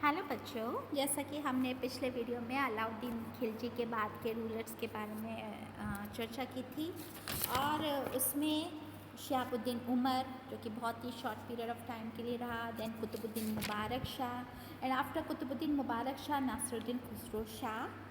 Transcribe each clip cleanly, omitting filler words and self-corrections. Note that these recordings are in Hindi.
हेलो बच्चों, जैसा कि हमने पिछले वीडियो में अलाउद्दीन खिलजी के बाद के रूलर्स के बारे में चर्चा की थी और उसमें शहाबुद्दीन उमर जो कि बहुत ही शॉर्ट पीरियड ऑफ टाइम के लिए रहा, then Qutbuddin Mubarak Shah and after Qutbuddin Mubarak Shah Nasiruddin Khusro Shah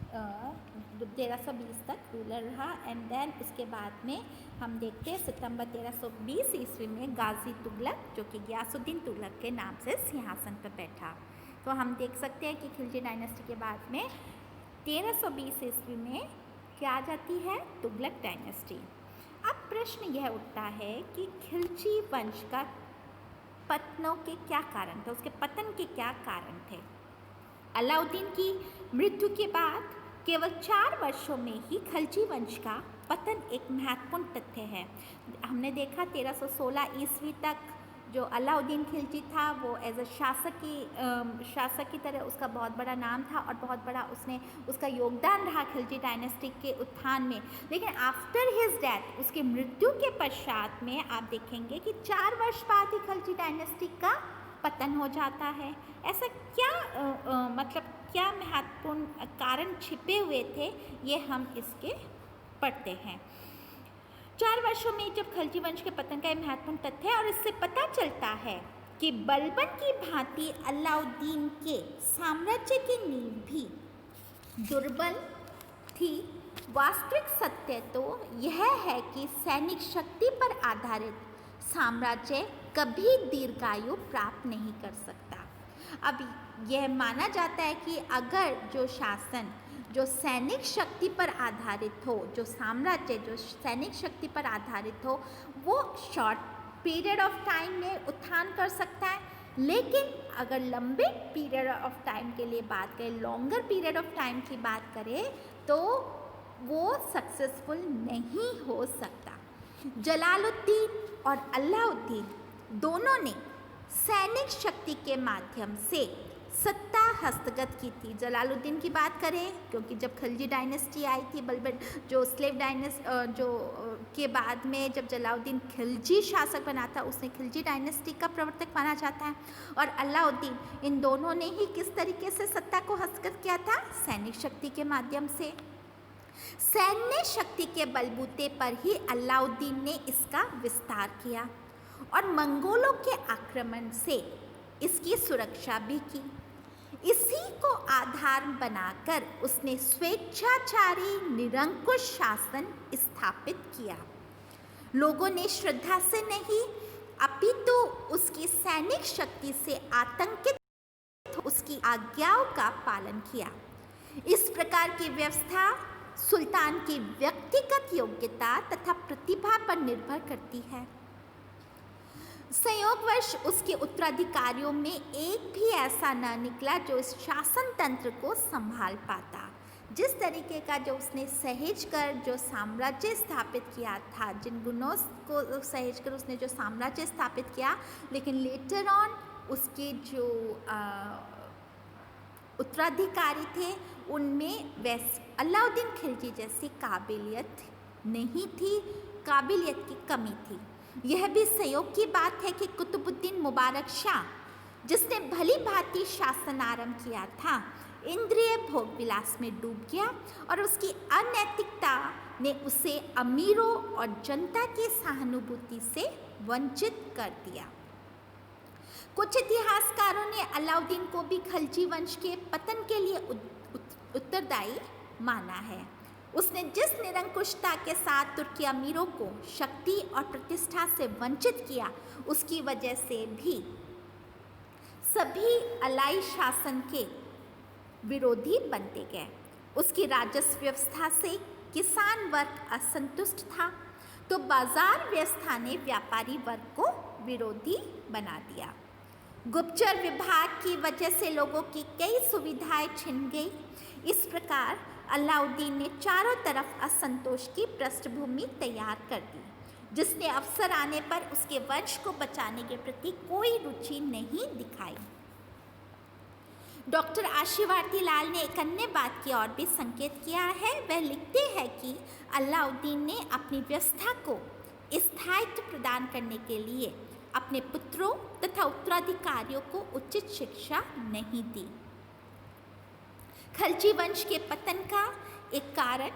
1320 तक रूलर रहा एंड देन उसके बाद में हम देखते हैं सितंबर 1320 ईस्वी में गाजी तुगलक जो कि गियासुद्दीन तुगलक के नाम से सिंहासन पर बैठा। तो हम देख सकते हैं कि खिलजी डायनेस्टी के बाद में 1320 ईस्वी में क्या आ जाती है, तुगलक डायनेस्टी। अब प्रश्न यह उठता है कि खिलजी वंश का पतनों के क्या कारण थे, उसके पतन के क्या कारण थे। अलाउद्दीन की मृत्यु के बाद केवल 4 वर्षों में ही खिलजी वंश का पतन एक महत्वपूर्ण तथ्य है। हमने देखा 1316 ईस्वी तक जो अलाउद्दीन खिलजी था वो एज अ शासक की तरह उसका बहुत बड़ा नाम था और बहुत बड़ा उसका योगदान रहा खिलजी डायनेस्टी के उत्थान में। लेकिन आफ्टर हिज डेथ, उसकी मृत्यु के पश्चात में आप देखेंगे कि 4 वर्ष बाद ही खिलजी डायनेस्टी का पतन हो जाता है। ऐसा क्या महत्वपूर्ण कारण छिपे हुए थे, ये हम इसके पढ़ते हैं। 4 वर्षों में जब खिलजी वंश के पतन का एक महत्वपूर्ण तथ्य है और इससे पता चलता है कि बलबन की भांति अलाउद्दीन के साम्राज्य की नींव भी दुर्बल थी। वास्तविक सत्य तो यह है कि सैनिक शक्ति पर आधारित साम्राज्य कभी दीर्घायु प्राप्त नहीं कर सकता। अब यह माना जाता है कि अगर जो शासन जो सैनिक शक्ति पर आधारित हो, जो साम्राज्य जो सैनिक शक्ति पर आधारित हो, वो शॉर्ट पीरियड ऑफ टाइम में उत्थान कर सकता है। लेकिन अगर लंबे पीरियड ऑफ टाइम के लिए बात करें, लॉन्गर पीरियड ऑफ टाइम की बात करें, तो वो सक्सेसफुल नहीं हो सकता। जलालुद्दीन और अलाउद्दीन दोनों ने सैनिक शक्ति के माध्यम से सत्ता हस्तगत की थी। जलालुद्दीन की बात करें, क्योंकि जब खिलजी डायनेस्टी आई थी, बलबन जो स्लेव डायनेस्टी के बाद में जब जलालुद्दीन खिलजी शासक बना था, उसने खिलजी डायनेस्टी का प्रवर्तक माना जाता है। और अलाउद्दीन, इन दोनों ने ही किस तरीके से सत्ता को हस्तगत किया था, सैनिक शक्ति के माध्यम से। सैन्य शक्ति के बलबूते पर ही अलाउद्दीन ने इसका विस्तार किया और मंगोलों के आक्रमण से इसकी सुरक्षा भी की। इसी को आधार बनाकर उसने स्वेच्छाचारी निरंकुश शासन स्थापित किया। लोगों ने श्रद्धा से नहीं अपितु उसकी सैनिक शक्ति से आतंकित उसकी आज्ञाओं का पालन किया। इस प्रकार की व्यवस्था सुल्तान की व्यक्तिगत योग्यता तथा प्रतिभा पर निर्भर करती है। संयोगवश उसके उत्तराधिकारियों में एक भी ऐसा न निकला जो इस शासन तंत्र को संभाल पाता। जिस तरीके का जो उसने सहेज कर जो साम्राज्य स्थापित किया था, जिन गुणों को सहेज कर उसने जो साम्राज्य स्थापित किया, लेकिन लेटर ऑन उसके जो उत्तराधिकारी थे उनमें अलाउद्दीन खिलजी जैसी काबिलियत नहीं थी, काबिलियत की कमी थी। यह भी संयोग की बात है कि कुतुबुद्दीन मुबारक शाह, जिसने भली भांति शासन आरंभ किया था, इंद्रिय भोग विलास में डूब गया और उसकी अनैतिकता ने उसे अमीरों और जनता की सहानुभूति से वंचित कर दिया। कुछ इतिहासकारों ने अलाउद्दीन को भी खिलजी वंश के पतन के लिए उत्तरदायी माना है। उसने जिस निरंकुशता के साथ तुर्की अमीरों को शक्ति और प्रतिष्ठा से वंचित किया, उसकी वजह से भी सभी अलाई शासन के विरोधी बनते गए। उसकी राजस्व व्यवस्था से किसान वर्ग असंतुष्ट था, तो बाजार व्यवस्था ने व्यापारी वर्ग को विरोधी बना दिया। गुप्तचर विभाग की वजह से लोगों की कई सुविधाएं छिन गई। इस प्रकार अलाउद्दीन ने चारों तरफ असंतोष की पृष्ठभूमि तैयार कर दी, जिसने अवसर आने पर उसके वंश को बचाने के प्रति कोई रुचि नहीं दिखाई। डॉक्टर आशीर्वादी लाल ने एक अन्य बात की ओर भी संकेत किया है। वह लिखते हैं कि अलाउद्दीन ने अपनी व्यवस्था को स्थायित्व प्रदान करने के लिए अपने पुत्रों तथा उत्तराधिकारियों को उचित शिक्षा नहीं दी। खलजी वंश के पतन का एक कारण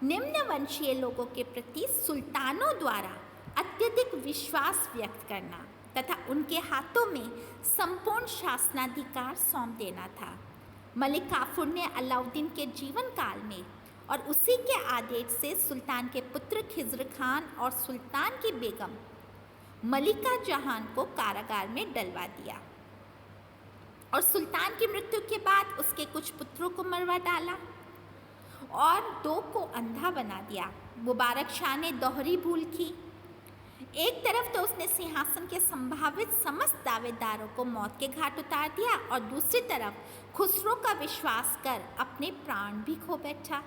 निम्न वंशीय लोगों के प्रति सुल्तानों द्वारा अत्यधिक विश्वास व्यक्त करना तथा उनके हाथों में संपूर्ण शासनाधिकार सौंप देना था। मलिक काफूर ने अलाउद्दीन के जीवन काल में और उसी के आदेश से सुल्तान के पुत्र खिज़्र खान और सुल्तान की बेगम मलिका जहान को कारागार में डलवा दिया और सुल्तान की मृत्यु के बाद उसके कुछ पुत्रों को मरवा डाला और 2 को अंधा बना दिया। मुबारक शाह ने दोहरी भूल की। एक तरफ तो उसने सिंहासन के संभावित समस्त दावेदारों को मौत के घाट उतार दिया और दूसरी तरफ खुसरो का विश्वास कर अपने प्राण भी खो बैठा।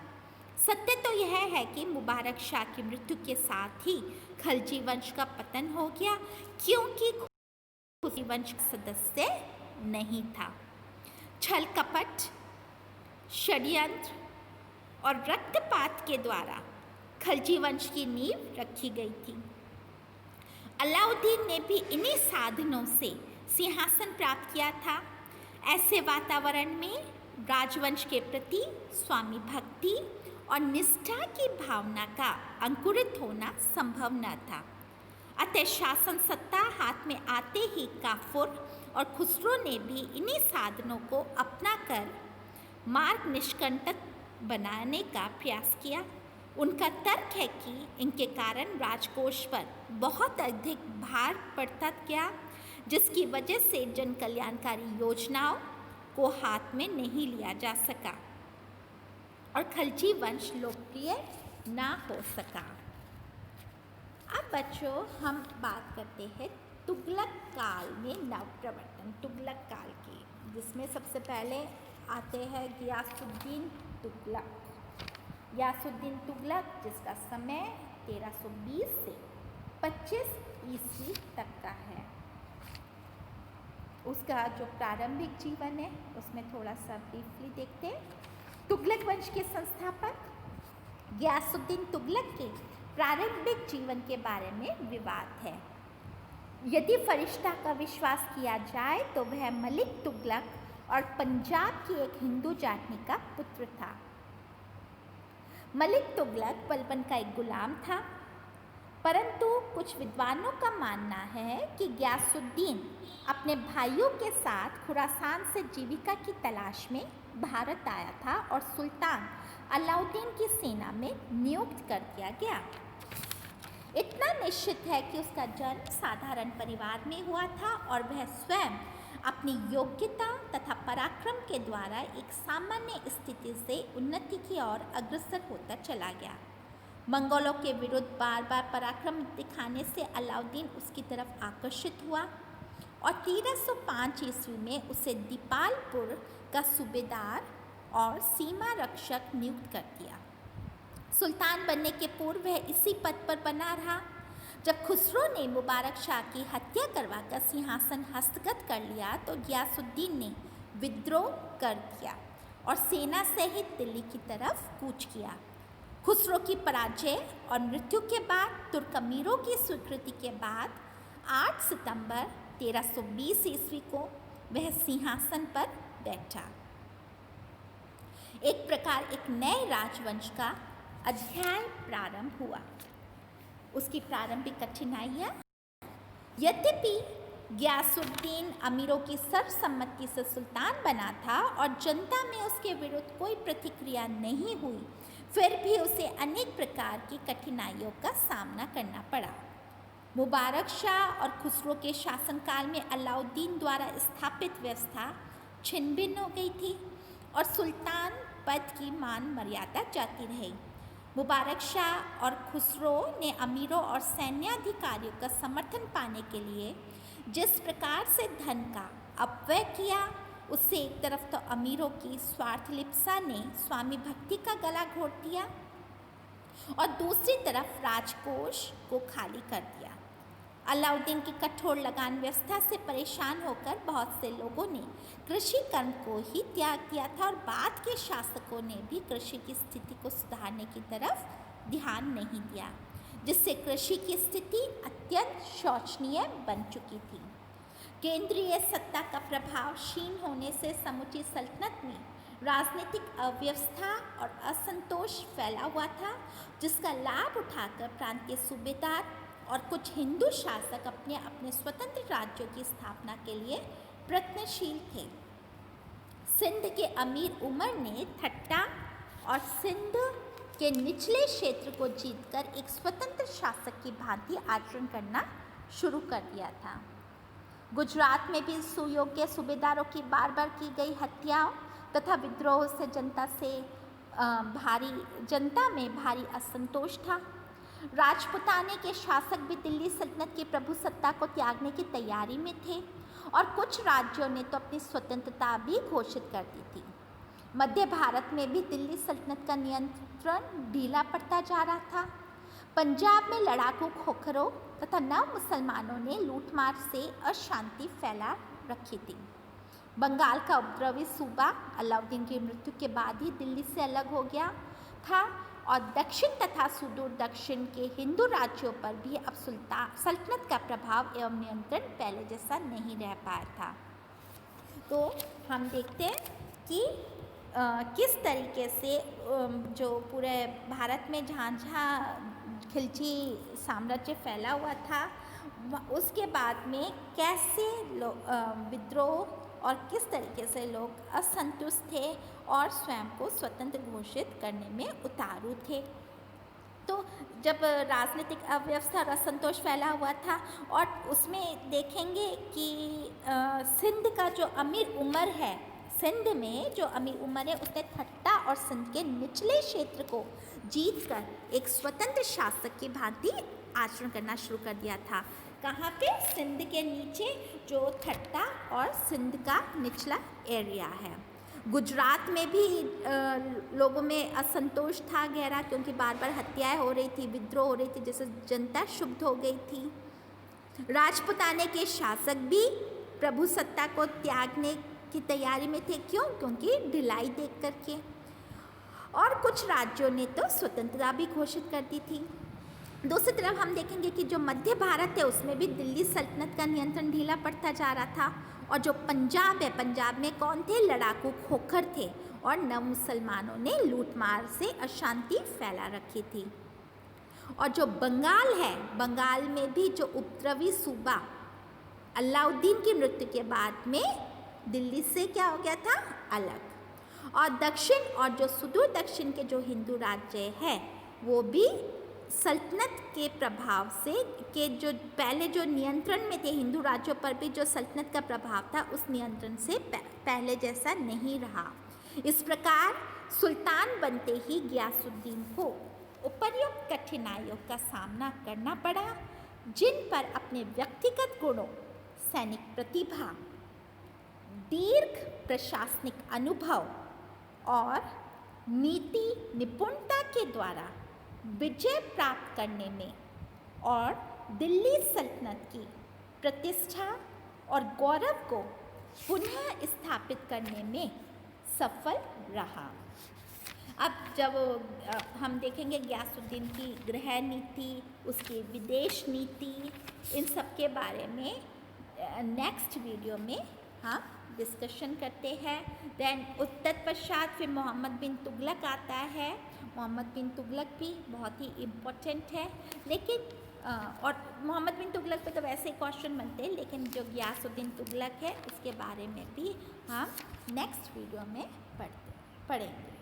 सत्य तो यह है कि मुबारक शाह की मृत्यु के साथ ही खलजी वंश का पतन हो गया, क्योंकि खलजी वंश का सदस्य नहीं था। छल कपट, षड्यंत्र और रक्तपात के द्वारा खलजी वंश की नींव रखी गई थी। अलाउद्दीन ने भी इन्हीं साधनों से सिंहासन प्राप्त किया था। ऐसे वातावरण में राजवंश के प्रति स्वामी भक्ति और निष्ठा की भावना का अंकुरित होना संभव न था। अतः शासन सत्ता हाथ में आते ही काफूर और खुसरो ने भी इन्हीं साधनों को अपनाकर मार्ग निष्कंटक बनाने का प्रयास किया। उनका तर्क है कि इनके कारण राजकोष पर बहुत अधिक भार पड़ता गया, जिसकी वजह से जन कल्याणकारी योजनाओं को हाथ में नहीं लिया जा सका और खलजी वंश लोकप्रिय ना हो सका। अब बच्चों हम बात करते हैं तुगलक काल में नवप्रवर्तन, तुगलक काल की, जिसमें सबसे पहले आते हैं गियासुद्दीन तुगलक। गियासुद्दीन तुगलक जिसका समय 1320 से 25 ईस्वी तक का है। उसका जो प्रारंभिक जीवन है उसमें थोड़ा सा ब्रीफली देखते हैं। तुगलक वंश के संस्थापक गियासुद्दीन तुगलक के प्रारंभिक जीवन के बारे में विवाद है। यदि फरिश्ता का विश्वास किया जाए तो वह मलिक तुगलक और पंजाब की एक हिंदू जाटनी का पुत्र था। मलिक तुगलक बलबन का एक गुलाम था, परंतु कुछ विद्वानों का मानना है कि गियासुद्दीन अपने भाइयों के साथ खुरासान से जीविका की तलाश में भारत आया था और सुल्तान अलाउद्दीन की सेना में नियुक्त कर दिया गया। इतना निश्चित है कि उसका जन्म साधारण परिवार में हुआ था और वह स्वयं अपनी योग्यता तथा पराक्रम के द्वारा एक सामान्य स्थिति से उन्नति की ओर अग्रसर होता चला गया। मंगोलों के विरुद्ध बार बार पराक्रम दिखाने से अलाउद्दीन उसकी तरफ आकर्षित हुआ और 1305 ईस्वी में उसे दीपालपुर का सूबेदार और सीमा रक्षक नियुक्त कर दिया। सुल्तान बनने के पूर्व वह इसी पद पर बना रहा। जब खुसरो ने मुबारक शाह की हत्या करवाकर सिंहासन हस्तगत कर लिया तो गियासुद्दीन ने विद्रोह कर दिया और सेना सहित दिल्ली की तरफ कूच किया। खुसरो की पराजय और मृत्यु के बाद तुर्क अमीरों की स्वीकृति के बाद 8 सितंबर 1320 ईस्वी को वह सिंहासन पर बैठा। एक प्रकार एक नए राजवंश का अध्याय प्रारंभ हुआ। उसकी प्रारंभिक कठिनाइयाँ, यद्यपि गियासुद्दीन अमीरों की सर्वसम्मति से सुल्तान बना था और जनता में उसके विरुद्ध कोई प्रतिक्रिया नहीं हुई, फिर भी उसे अनेक प्रकार की कठिनाइयों का सामना करना पड़ा। मुबारक शाह और खुसरो के शासनकाल में अलाउद्दीन द्वारा स्थापित व्यवस्था छिन्न भिन्न हो गई थी और सुल्तान पद की मान मर्यादा जाती रही। मुबारक शाह और खुसरो ने अमीरों और सैन्याधिकारियों का समर्थन पाने के लिए जिस प्रकार से धन का अपव्यय किया, उससे एक तरफ तो अमीरों की स्वार्थ लिप्सा ने स्वामी भक्ति का गला घोट दिया और दूसरी तरफ राजकोष को खाली कर दिया। अलाउद्दीन की कठोर लगान व्यवस्था से परेशान होकर बहुत से लोगों ने कृषि कर्म को ही त्याग दिया था और बाद के शासकों ने भी कृषि की स्थिति को सुधारने की तरफ ध्यान नहीं दिया। जिससे कृषि की स्थिति अत्यंत शोचनीय बन चुकी थी। केंद्रीय सत्ता का प्रभाव क्षीण होने से समूची सल्तनत में राजनीतिक अव्यवस्था और असंतोष फैला हुआ था, जिसका लाभ उठाकर प्रांत के सूबेदार और कुछ हिंदू शासक अपने अपने स्वतंत्र राज्यों की स्थापना के लिए प्रयत्नशील थे। सिंध के अमीर उमर ने ठट्टा और सिंध के निचले क्षेत्र को जीतकर एक स्वतंत्र शासक की भांति आचरण करना शुरू कर दिया था। गुजरात में भी सुयोग्य सूबेदारों की बार बार की गई हत्याओं तथा विद्रोह से जनता में भारी असंतोष था। राजपुताने के शासक भी दिल्ली सल्तनत की प्रभु सत्ता को त्यागने की तैयारी में थे और कुछ राज्यों ने तो अपनी स्वतंत्रता भी घोषित कर दी थी। मध्य भारत में भी दिल्ली सल्तनत का नियंत्रण ढीला पड़ता जा रहा था। पंजाब में लड़ाकू खोखरों तथा नव मुसलमानों ने लूटमार से अशांति फैला रखी थी। बंगाल का उपद्रवी सूबा अलाउद्दीन की मृत्यु के बाद ही दिल्ली से अलग हो गया था और दक्षिण तथा सुदूर दक्षिण के हिंदू राज्यों पर भी अब सल्तनत का प्रभाव एवं नियंत्रण पहले जैसा नहीं रह पाया था। तो हम देखते हैं कि किस तरीके से जो पूरे भारत में जहाँ जहाँ खिलजी साम्राज्य फैला हुआ था, उसके बाद में कैसे विद्रोह और किस तरीके से लोग असंतुष्ट थे और स्वयं को स्वतंत्र घोषित करने में उतारू थे। तो जब राजनीतिक अव्यवस्था और असंतोष फैला हुआ था और उसमें देखेंगे कि सिंध का जो अमीर उमर है, सिंध में जो अमीर उमर है, उसने ठट्टा और सिंध के निचले क्षेत्र को जीतकर एक स्वतंत्र शासक की भांति आचरण करना शुरू कर दिया था। कहाँ पे? सिंध के नीचे जो ठट्टा और सिंध का निचला एरिया है। गुजरात में भी लोगों में असंतोष था गहरा, क्योंकि बार बार हत्याएं हो रही थी, विद्रोह हो रही थी, जिससे जनता क्षुब्ध हो गई थी। राजपुताने के शासक भी प्रभु सत्ता को त्यागने की तैयारी में थे। क्यों? क्योंकि ढिलाई देख करके। और कुछ राज्यों ने तो स्वतंत्रता भी घोषित कर दी थी। दूसरी तरफ हम देखेंगे कि जो मध्य भारत है उसमें भी दिल्ली सल्तनत का नियंत्रण ढीला पड़ता जा रहा था। और जो पंजाब है, पंजाब में कौन थे? लड़ाकू खोखर थे और नव मुसलमानों ने लूटमार से अशांति फैला रखी थी। और जो बंगाल है, बंगाल में भी जो उपद्रवी सूबा अलाउद्दीन की मृत्यु के बाद में दिल्ली से क्या हो गया था? अलग। और दक्षिण और जो सुदूर दक्षिण के जो हिंदू राज्य है वो भी सल्तनत के प्रभाव से के जो पहले जो नियंत्रण में थे हिंदू राज्यों पर भी जो सल्तनत का प्रभाव था, उस नियंत्रण से पहले जैसा नहीं रहा। इस प्रकार सुल्तान बनते ही गियासुद्दीन को उपर्युक्त कठिनाइयों का सामना करना पड़ा, जिन पर अपने व्यक्तिगत गुणों, सैनिक प्रतिभा, दीर्घ प्रशासनिक अनुभव और नीति निपुणता के द्वारा विजय प्राप्त करने में और दिल्ली सल्तनत की प्रतिष्ठा और गौरव को पुनः स्थापित करने में सफल रहा। अब जब हम देखेंगे गियासुद्दीन की गृह नीति, उसकी विदेश नीति, इन सब के बारे में नेक्स्ट वीडियो में हम डिस्कशन करते हैं। देन तत्पश्चात फिर मोहम्मद बिन तुगलक आता है। मोहम्मद बिन तुगलक भी बहुत ही इम्पोर्टेंट है, लेकिन और मोहम्मद बिन तुगलक पे तो वैसे ही क्वेश्चन बनते हैं, लेकिन जो गियासुद्दीन तुगलक है उसके बारे में भी हम नेक्स्ट वीडियो में पढ़ेंगे।